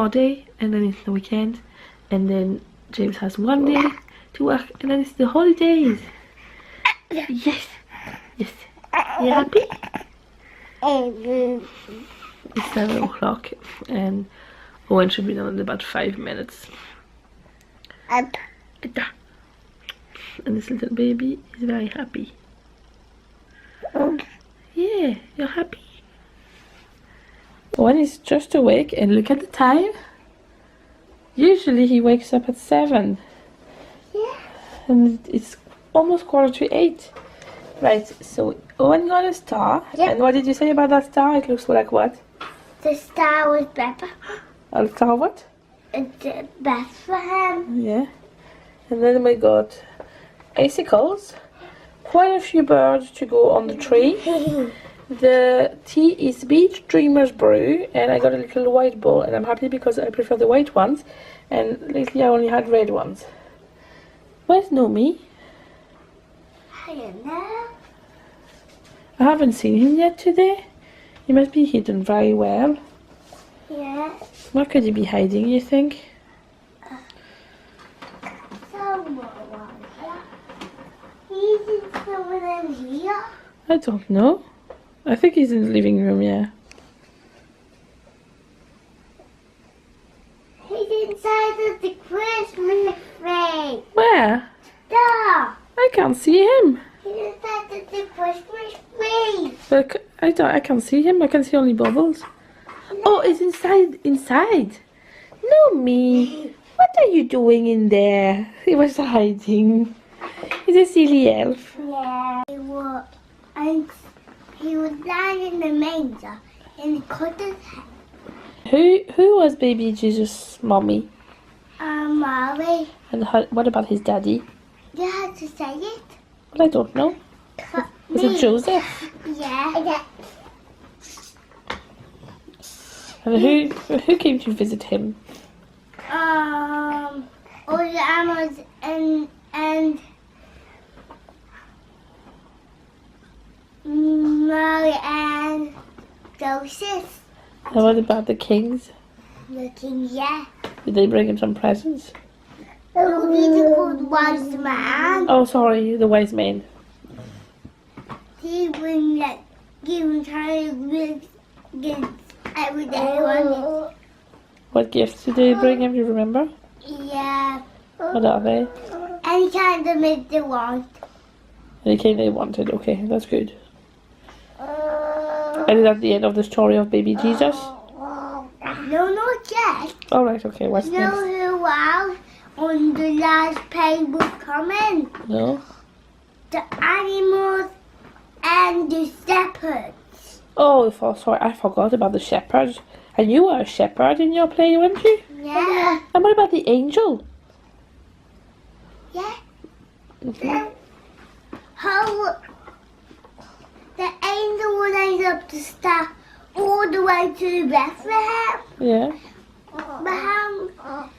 more day, and then it's the weekend, and then James has 1 day to work, and then it's the holidays. Yes, yes. You happy? It's 7 o'clock, and Owen should be done in about 5 minutes. And this little baby is very happy. Yeah, you're happy? Owen is just awake, and look at the time. Usually he wakes up at 7. Yeah. And it's almost 7:45. Right, so Owen got a star. Yep. And what did you say about that star? It looks like what? The star was better. A star what? It's best for him. Yeah. And then we got icicles. Quite a few birds to go on the tree. The tea is Beach Dreamers Brew, and I got a little white bowl, and I'm happy because I prefer the white ones, and lately I only had red ones. Where's Nomi? I don't know. I haven't seen him yet today. He must be hidden very well. Yeah. Where could he be hiding, you think? Somewhere in here. I don't know. I think he's in the living room, yeah. He's inside of the Christmas tree. Where? There. I can't see him. He's inside of the Christmas tree. But I can't see him. I can see only bubbles. Oh, it's inside. No, me. What are you doing in there? He was hiding. He's a silly elf. Yeah. He was lying in the manger and he cut his head. Who was baby Jesus' mommy? Molly. And what about his daddy? You have to say it. Well, I don't know. Was it Joseph? Yeah. And who came to visit him? All the animals and Mary and Joseph. And what about the kings? The king, yeah. Did they bring him some presents? No, he's called wise man. Oh, sorry, the wise man. He bring give him gifts every day. What gifts did they bring him? Do you remember? Yeah. What are they? Any kind of meat they want. Anything they wanted. Okay, that's good. And is that the end of the story of baby Jesus? No, not yet. All right. Okay. What's You know next? who else on the last page was coming? No. The animals and the shepherds. Oh, sorry. I forgot about the shepherd. And you were a shepherd in your play, weren't you? Yeah. And what about the angel? Yeah. Mhm. How the angel will raise up the star all the way to Bethlehem. Yeah. But how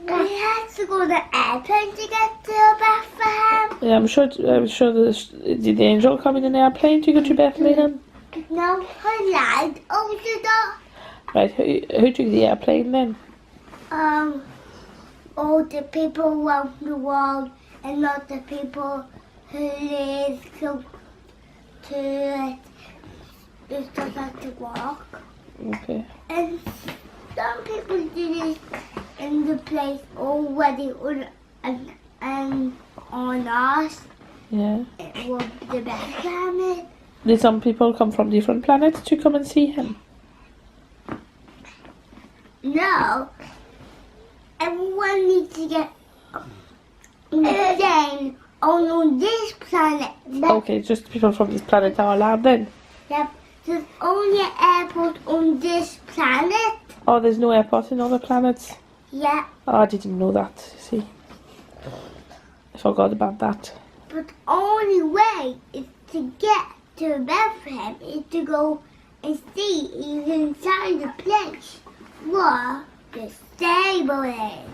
he has to go on the airplane to get to Bethlehem. Yeah. I'm sure. Did the angel come in an airplane to go to Bethlehem? No, he lied over the Right. Who took the airplane then? all the people around the world and not the people who live close to it. They just have to walk. Okay. And some people do this in the place already and on us. Yeah. It was the best planet. Did some people come from different planets to come and see him? No. Everyone needs to get insane on this planet. Okay, just people from this planet are allowed then. Yep. There's only an airport on this planet. Oh, there's no airport in other planets? Yeah. Oh, I didn't know that, you see. I forgot about that. But the only way is to get to Bethlehem is to go and see inside the place where the stable is.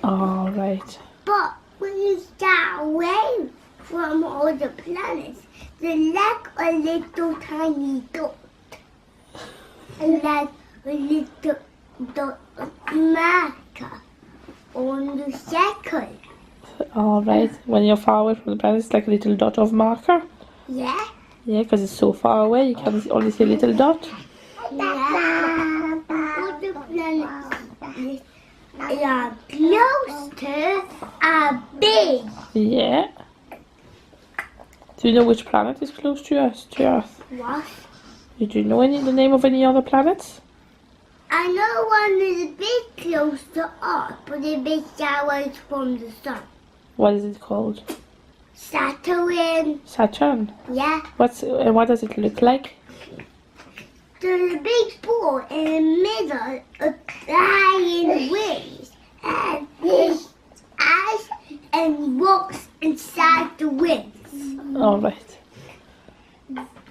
Oh, right. But when you start away from all the planets, they're like a little tiny dot. And like a little the marker on the circle. Alright, when you're far away from the planet, it's like a little dot of marker. Yeah. Yeah, because it's so far away, you can only see a little dot. Yeah. All the planets are close to are big. Yeah. Do you know which planet is close to us? To Earth? What? Did you know the name of any other planets? I know one is a bit close to Earth, but a bit away from the sun. What is it called? Saturn. Saturn. Yeah. What does it look like? There's a big ball in the middle of flying wings, and there's ice and rocks inside the wings. All right.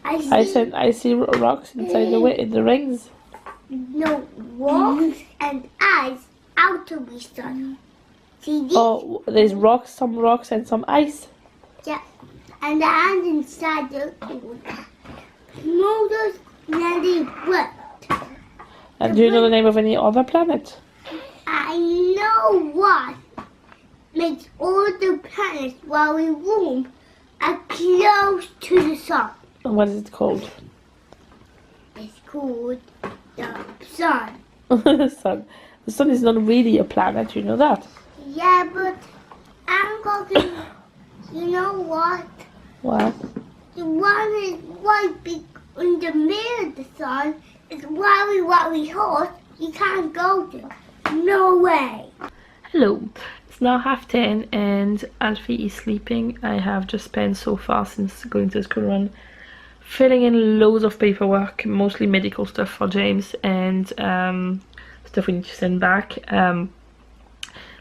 I see rocks inside the rings. No, rocks and ice out of the sun. See this? Oh, there's rocks, some rocks and some ice. Yeah. And the hand inside the pool. Motors nearly wet. And do you know the name of any other planet? I know what makes all the planets while we warm are close to the sun. And what is it called? It's called the sun. The sun. The sun is not really a planet, you know that? Yeah, but I'm talking. You know what? What? The one is right big in the middle of the sun. It's very hot. You can't go there. No way. Hello. It's now 10:30 and Alfie is sleeping. I have just spent so far since going to the school run filling in loads of paperwork, mostly medical stuff for James and stuff we need to send back.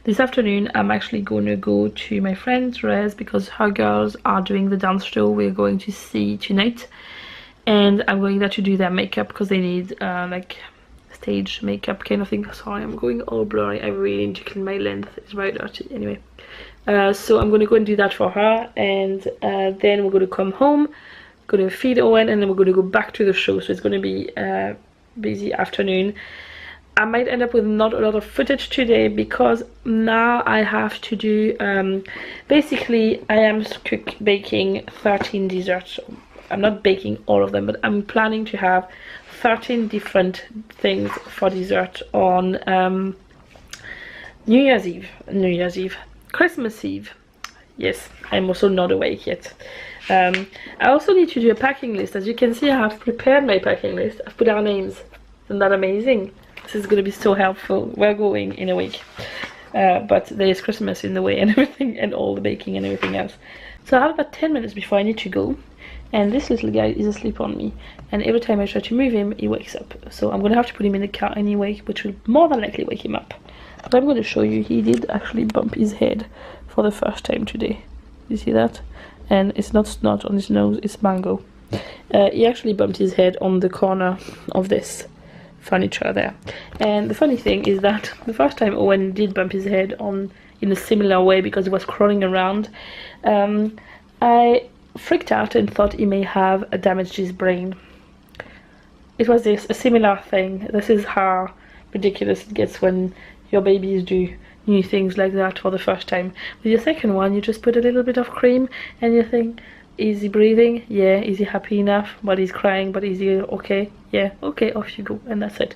This afternoon I'm actually going to go to my friend's Rez because her girls are doing the dance show we're going to see tonight, and I'm going there to do their makeup because they need like stage makeup kind of thing. Sorry, I'm going all blurry. I really need to clean my lens. It's very dirty. Anyway, so I'm going to go and do that for her, and then we're going to come home, going to feed Eoghan, and then we're going to go back to the show. So it's going to be a busy afternoon. I might end up with not a lot of footage today because now I have to do basically I am baking 13 desserts. I'm not baking all of them, but I'm planning to have 13 different things for dessert on New Year's Eve, Christmas Eve. Yes, I'm also not awake yet. I also need to do a packing list. As you can see, I have prepared my packing list. I've put our names. Isn't that amazing? This is going to be so helpful. We're going in a week, but there is Christmas in the way and everything, and all the baking and everything else. So I have about 10 minutes before I need to go, and this little guy is asleep on me, and every time I try to move him he wakes up, so I'm going to have to put him in the car anyway, which will more than likely wake him up. But I'm going to show you, he did actually bump his head for the first time today. You see that? And it's not snot on his nose, it's mango. He actually bumped his head on the corner of this furniture there, and the funny thing is that the first time Eoghan did bump his head on in a similar way because he was crawling around, I freaked out and thought he may have damaged his brain. It was a similar thing. This is how ridiculous it gets when your babies do new things like that for the first time. With your second one, you just put a little bit of cream and you think, is he breathing? Yeah. Is he happy enough? But he's crying, but is he okay? Yeah. Okay, off you go, and that's it.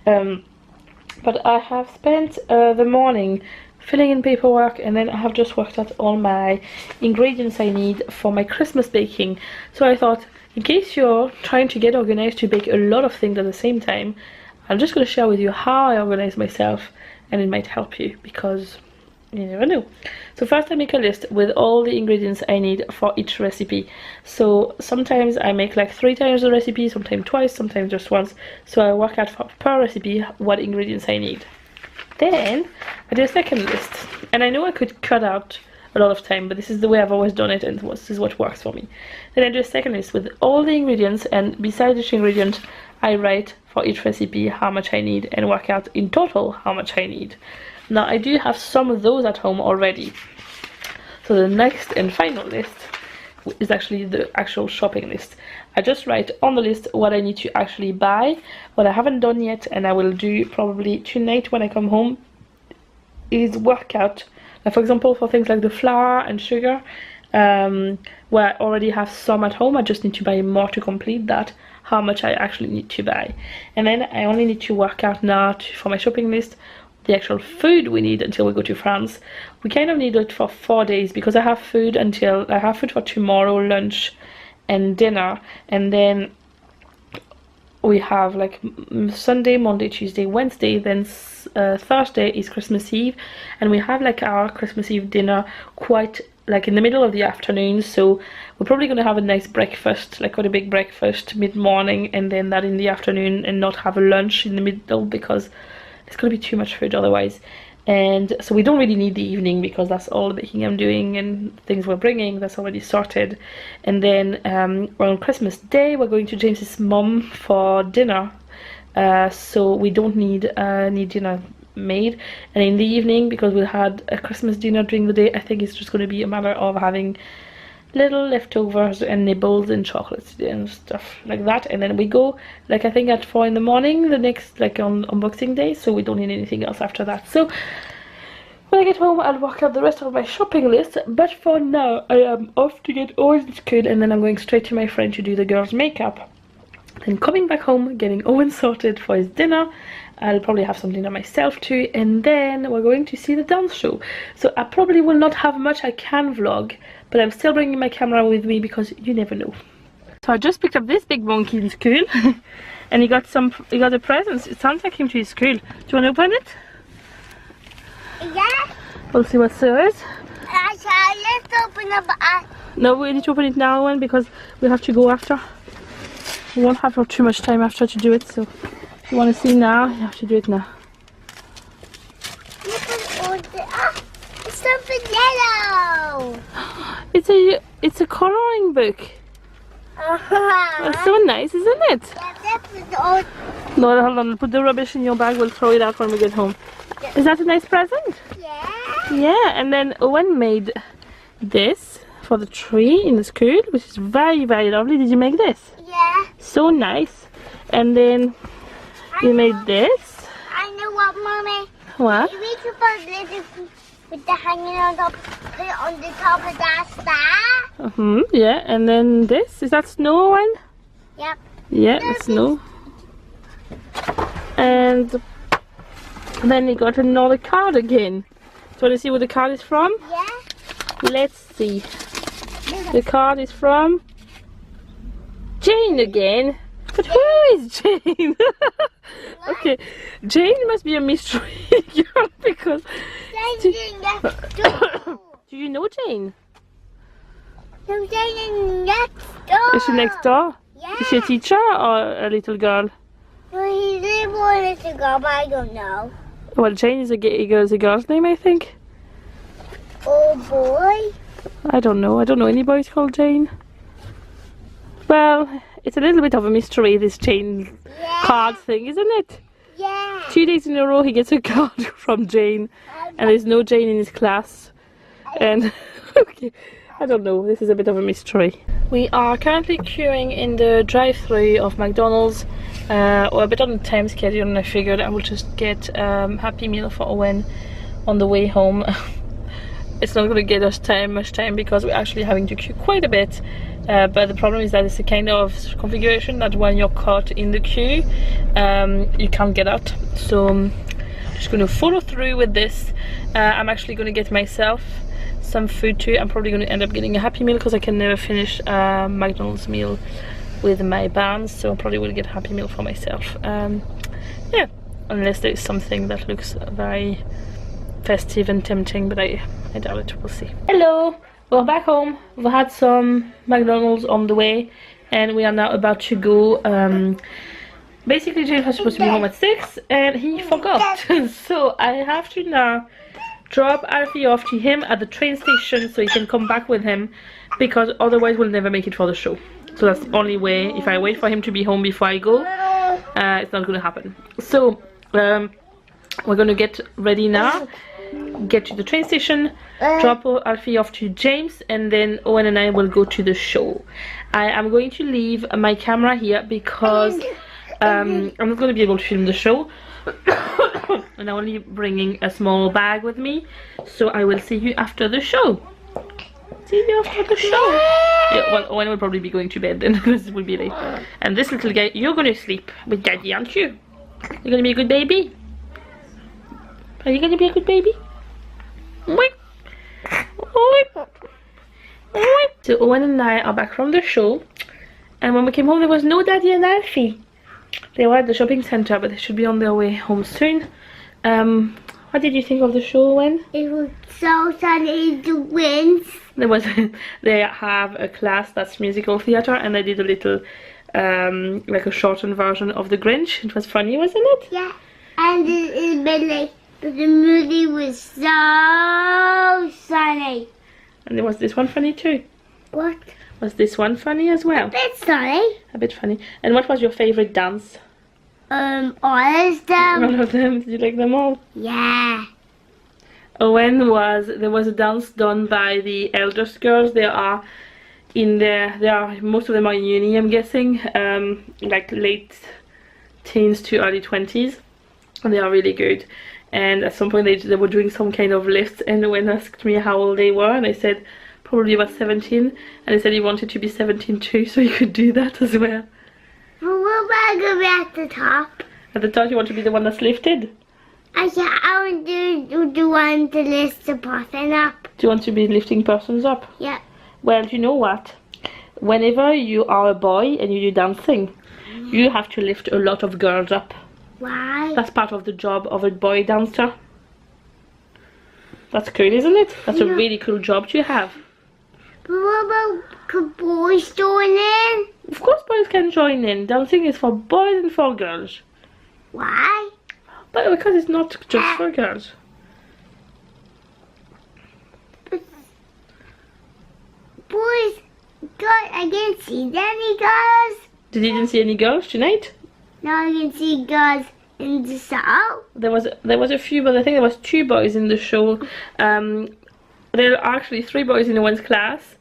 But I have spent the morning filling in paperwork, and then I have just worked out all my ingredients I need for my Christmas baking. So I thought, in case you're trying to get organized to bake a lot of things at the same time, I'm just going to share with you how I organize myself, and it might help you because you never know. So first I make a list with all the ingredients I need for each recipe. So sometimes I make like 3 times the recipe, sometimes twice, sometimes just once. So I work out for per recipe what ingredients I need. Then I do a second list, and I know I could cut out a lot of time, but this is the way I've always done it, and this is what works for me. Then I do a second list with all the ingredients, and beside each ingredient I write for each recipe how much I need and work out in total how much I need. Now I do have some of those at home already. So the next and final list is actually the actual shopping list. I just write on the list what I need to actually buy, what I haven't done yet, and I will do probably tonight when I come home is work out. Like for example, for things like the flour and sugar, where I already have some at home, I just need to buy more to complete that, how much I actually need to buy. And then I only need to work out now for my shopping list the actual food we need until we go to France. We kind of need it for 4 days because I have food for tomorrow lunch and dinner, and then we have like Sunday, Monday, Tuesday, Wednesday, then Thursday is Christmas Eve, and we have like our Christmas Eve dinner quite like in the middle of the afternoon, so we're probably going to have a nice breakfast, like quite a big breakfast mid-morning, and then that in the afternoon, and not have a lunch in the middle because it's going to be too much food otherwise. And so we don't really need the evening because that's all the baking I'm doing and things we're bringing, that's already sorted. And then on Christmas Day we're going to James's mum for dinner, so we don't need dinner made. And in the evening, because we had a Christmas dinner during the day, I think it's just going to be a matter of having little leftovers and nibbles and chocolates and stuff like that, and then we go like I think at 4 in the morning the next, like on Boxing Day, so we don't need anything else after that. So when I get home I'll work out the rest of my shopping list, but for now I am off to get Owen in school, and then I'm going straight to my friend to do the girls' makeup, then coming back home, getting Owen sorted for his dinner. I'll probably have some dinner myself too, and then we're going to see the dance show. So I probably will not have much I can vlog, but I'm still bringing my camera with me because you never know. So I just picked up this big monkey in school and he got a present. It sounds like him to his school. Do you want to open it? Yeah. We'll see what there is. Let's open up. No, we need to open it now, Owen, because we have to go after. We won't have too much time after to do it, so if you want to see now, you have to do it now. It's something yellow. It's a coloring book. It's so nice, isn't it? Yeah, that's old. No, hold on. Put the rubbish in your bag. We'll throw it out when we get home. Yeah. Is that a nice present? Yeah. Yeah, and then Owen made this for the tree in the school, which is very, very lovely. Did you make this? Yeah. So nice. And then we made this. I know what, Mommy. What? We could put this with the hanging on top, put it on the top of that star. Yeah, and then this. Is that snow, Owen? Yep. Yeah, the snow. And then he got another card again. Do you want to see where the card is from? Yeah. Let's see. The card is from Jane again. But who is Jane? Okay, Jane must be a mystery girl because... Jane's next door. Do you know Jane? No, Jane is next door. Is she next door? Yeah. Is she a teacher or a little girl? Well, he's a boy, little girl, but I don't know. Well, Jane is a girl's name, I think. Oh, boy. I don't know. I don't know any boys called Jane. Well, it's a little bit of a mystery, this Jane card thing, isn't it? Yeah. 2 days in a row he gets a card from Jane, and there's no Jane in his class. And okay, I don't know, this is a bit of a mystery. We are currently queuing in the drive-thru of McDonald's. We're a bit on the time schedule, and I figured I would just get Happy Meal for Owen on the way home. It's not going to get us much time because we're actually having to queue quite a bit. But the problem is that it's a kind of configuration that when you're caught in the queue, you can't get out. So I'm just going to follow through with this. I'm actually going to get myself some food too. I'm probably going to end up getting a Happy Meal because I can never finish McDonald's meal with my bands. So I probably will get a Happy Meal for myself. Yeah, unless there's something that looks very festive and tempting, but I doubt it. We'll see. Hello! We're back home. We've had some McDonald's on the way and we are now about to go. Basically James was supposed to be home at 6 and he forgot. So I have to now drop Alfie off to him at the train station so he can come back with him, because otherwise we'll never make it for the show. So that's the only way. If I wait for him to be home before I go, it's not going to happen. So we're going to get ready now. get to the train station, drop Alfie off to James, and then Owen and I will go to the show. I am going to leave my camera here because I'm not going to be able to film the show. And I'm only bringing a small bag with me, so I will see you after the show. See you after the show. Yeah, well, Owen will probably be going to bed then because it will be late. And this little guy, you're going to sleep with Daddy, aren't you? You're going to be a good baby? Are you going to be a good baby? So Owen and I are back from the show, and when we came home there was no Daddy and Alfie. They were at the shopping centre, but they should be on their way home soon. What did you think of the show, Owen? It was so sunny in the winds. They have a class that's musical theatre, and they did a little like a shortened version of The Grinch. It was funny, wasn't it? Yeah, and the movie was so sunny. And was this one funny too? What? Was this one funny as well? A bit sunny. A bit funny. And what was your favourite dance? All of them. All of them. Did you like them all? Yeah. There was a dance done by the eldest girls. Most of them are in uni, I'm guessing, like late teens to early 20s, and they are really good. And at some point they were doing some kind of lifts, and Owen asked me how old they were, and I said probably about 17, and he said he wanted to be 17 too, so he could do that as well. But what about going to be at the top? At the top you want to be the one that's lifted? I want to do the one to lift the person up. Do you want to be lifting persons up? Yeah. Well, you know what? Whenever you are a boy and you do dancing, you have to lift a lot of girls up. Why? That's part of the job of a boy dancer. That's cool, isn't it? That's a really cool job to have. But what about could boys join in? Of course boys can join in. Dancing is for boys and for girls. Why? But because it's not just for girls. But boys, I didn't see any girls. Did you didn't see any girls tonight? No, I can see girls in the show. There was a few, but I think there was 2 boys in the show. There are actually 3 boys in Owen's class,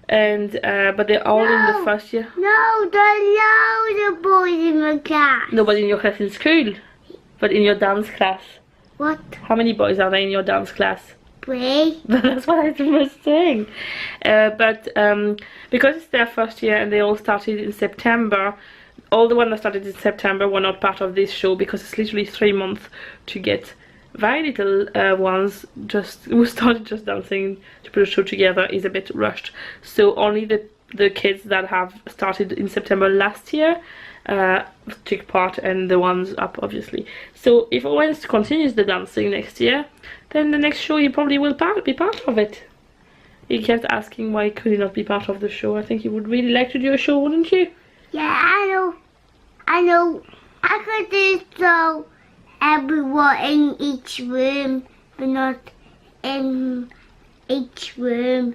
and but they're all in the first year. No, there are loads of boys in my class. Nobody in your class in school, but in your dance class. What? How many boys are there in your dance class? 3. That's what I was saying. But because it's their first year and they all started in September, all the ones that started in September were not part of this show because it's literally 3 months to get very little ones who started just dancing to put a show together is a bit rushed. So only the kids that have started in September last year took part, and the ones up obviously. So if Owen continues the dancing next year, then the next show he probably will be part of it. He kept asking why could he not be part of the show. I think he would really like to do a show, wouldn't you? Yeah, I know. I could do so everyone in each room, but not in each room.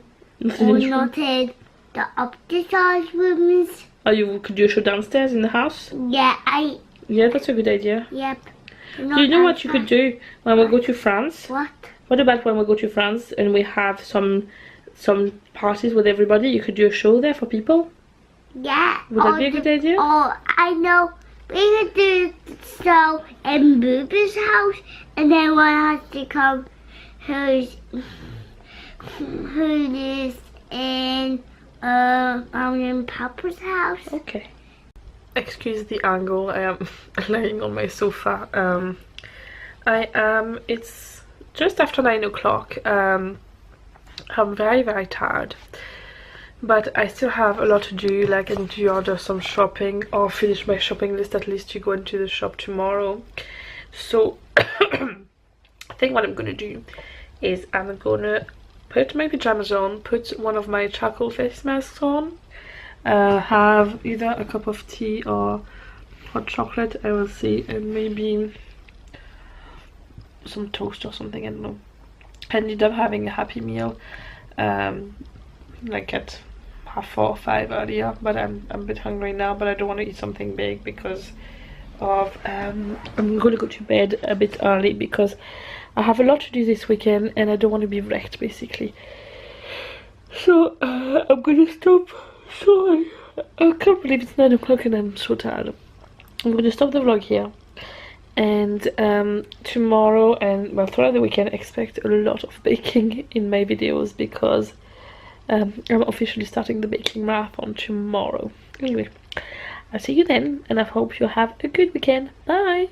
Or not in the upstairs rooms. Oh, you could do a show downstairs in the house? Yeah, Yeah, that's a good idea. Yep. Do you know what you could do when we go to France? What? What about when we go to France and we have some parties with everybody? You could do a show there for people? Yeah. Would that be a good idea? Oh, I know. We could do so in Booba's house, and then one has to come who is in Papa's house. Okay. Excuse the angle. I am laying on my sofa. It's just after 9 o'clock. I'm very, very tired. But I still have a lot to do, like I need to order some shopping or finish my shopping list at least to go into the shop tomorrow. So I think what I'm gonna do is I'm gonna put my pajamas on, put one of my charcoal face masks on, have either a cup of tea or hot chocolate, I will see, and maybe some toast or something, I don't know. I ended up having a Happy Meal like at 4:30 or 5 earlier, but I'm a bit hungry now, but I don't want to eat something big because of I'm going to go to bed a bit early because I have a lot to do this weekend and I don't want to be wrecked basically. So I'm gonna stop. Sorry, I can't believe it's 9 o'clock and I'm so tired. I'm gonna stop the vlog here, and tomorrow and well throughout the weekend expect a lot of baking in my videos, because I'm officially starting the baking marathon tomorrow. Anyway, I'll see you then, and I hope you have a good weekend. Bye!